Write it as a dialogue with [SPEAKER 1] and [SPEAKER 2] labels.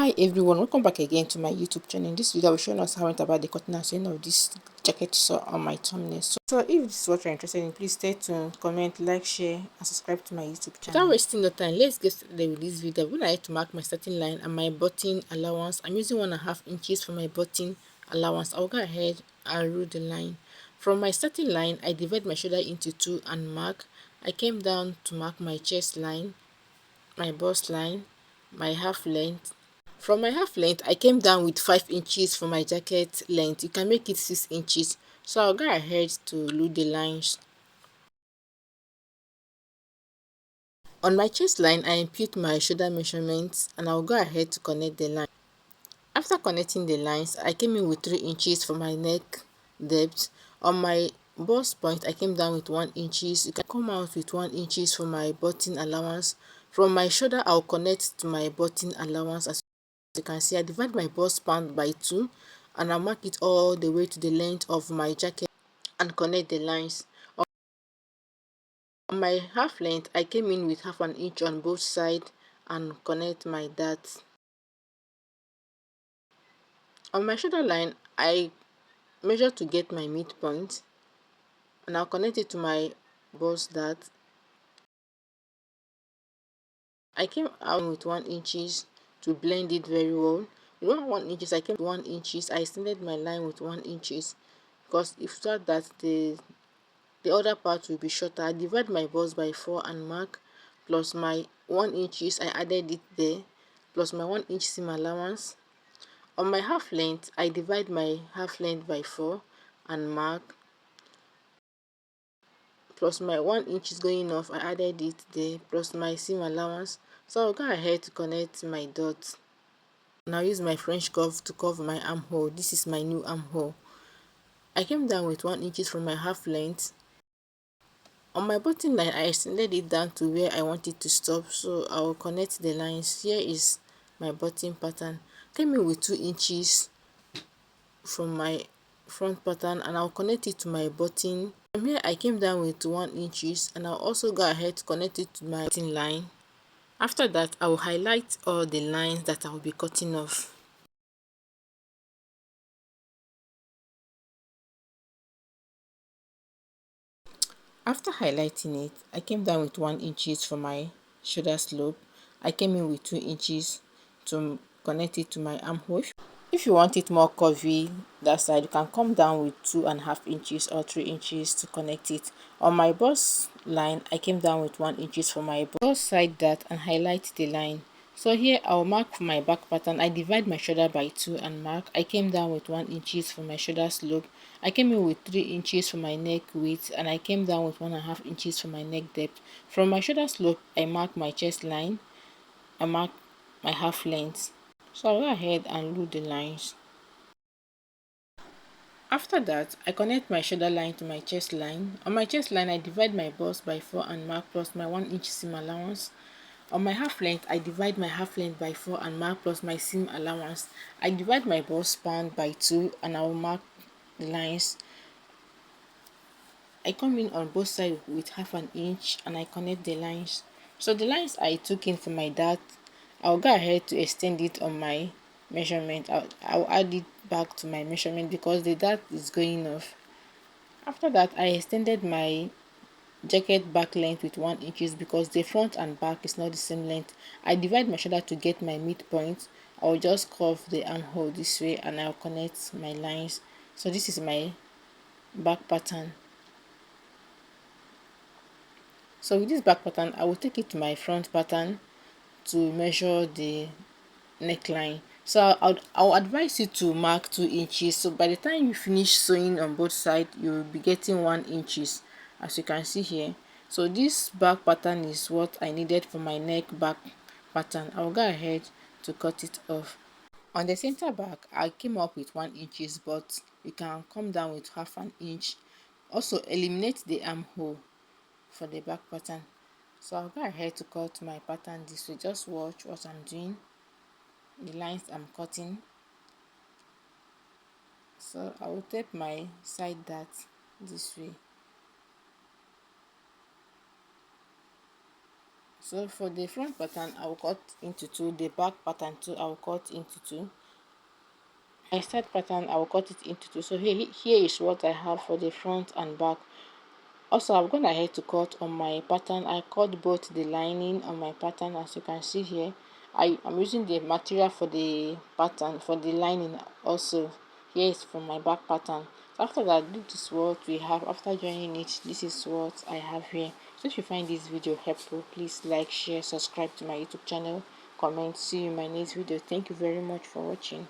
[SPEAKER 1] Hi everyone, welcome back again to my YouTube channel. In this video I will show us how I went about the cutting and sewing of this jacket you saw on my thumbnail. So if this is what you're interested in, please stay tuned, comment, like, share and subscribe to my YouTube channel. Without wasting no time, let's get started with this video. When I had to mark my starting line and my button allowance, I'm using 1.5 inches for my button allowance. I'll go ahead and rule the line. From my starting line, I divide my shoulder into 2 and mark. I came down to mark my chest line, my bust line, my half length. From my half length, I came down with 5 inches for my jacket length. You can make it 6 inches. So I'll go ahead to loop the lines. On my chest line, I impute my shoulder measurements and I'll go ahead to connect the line. After connecting the lines, I came in with 3 inches for my neck depth. On my bust point, I came down with 1 inches. You can come out with 1 inches for my button allowance. From my shoulder, I'll connect to my button allowance. As you can see, I divide my bust span by 2 and I mark it all the way to the length of my jacket and connect the lines. On my half length, I came in with half an inch on both sides and connect my darts. On my shoulder line, I measure to get my midpoint and I'll connect it to my bust dart. I came out with 1 inches to blend it very well. You don't want 1 inches, I came to 1 inches. I extended my line with 1 inches because if so that the other part will be shorter. I divide my bust by 4 and mark plus my 1 inches. I added it there plus my 1 inch seam allowance. On my half length, I divide my half length by 4 and mark plus my 1 inch is going off. I added it there plus my seam allowance. So I'll go ahead to connect my dots. Now use my French curve to cover my armhole. This is my new armhole. I came down with 1 inches from my half length. On my button line, I extended it down to where I want it to stop, so I will connect the lines. Here is my button pattern. Came in with 2 inches from my front pattern and I'll connect it to my button. From here, I came down with 1 inches and I'll also go ahead to connect it to my button line. After that, I will highlight all the lines that I will be cutting off. After highlighting it, I came down with 1 inches for my shoulder slope. I came in with 2 inches to connect it to my armhole. If you want it more curvy that side, you can come down with 2.5 inches or 3 inches to connect it. On my bust line, I came down with 1 inches for my bust side dart and highlight the line. So here I'll mark for my back pattern. I divide my shoulder by 2 and mark. I came down with 1 inches for my shoulder slope. I came in with 3 inches for my neck width and I came down with 1.5 inches for my neck depth. From my shoulder slope, I mark my chest line. I mark my half length. So I'll go ahead and loop the lines. After that, I connect my shoulder line to my chest line. On my chest line, I divide my bust by 4 and mark plus my 1 inch seam allowance. On my half length, I divide my half length by 4 and mark plus my seam allowance. I divide my bust span by 2 and I will mark the lines. I come in on both sides with half an inch and I connect the lines. So the lines I took in for my dart, I'll go ahead to extend it on my measurement. I'll add it back to my measurement because the dart is going off. After that, I extended my jacket back length with 1 inches because the front and back is not the same length. I divide my shoulder to get my midpoint. I'll just curve the armhole this way and I'll connect my lines. So this is my back pattern. So with this back pattern, I will take it to my front pattern to measure the neckline. So I'll advise you to mark 2 inches. So by the time you finish sewing on both sides, you'll be getting 1 inches, as you can see here. So this back pattern is what I needed for my neck back pattern. I'll go ahead to cut it off. On the center back, I came up with 1 inches, but you can come down with half an inch. Also eliminate the armhole for the back pattern. So I'll go ahead to cut my pattern this way. Just watch what I'm doing, the lines I'm cutting. So I will tape my side dart this way. So for the front pattern, I will cut into two. The back pattern too, I will cut into two. My side pattern, I will cut it into two. So here is what I have for the front and back. Also, I've gone ahead to cut on my pattern. I cut both the lining on my pattern, as you can see here. I'm using the material for the pattern, for the lining also. Here is from my back pattern. So after that, this is what we have. After joining it, this is what I have here. So if you find this video helpful, please like, share, subscribe to my YouTube channel, comment. See you in my next video. Thank you very much for watching.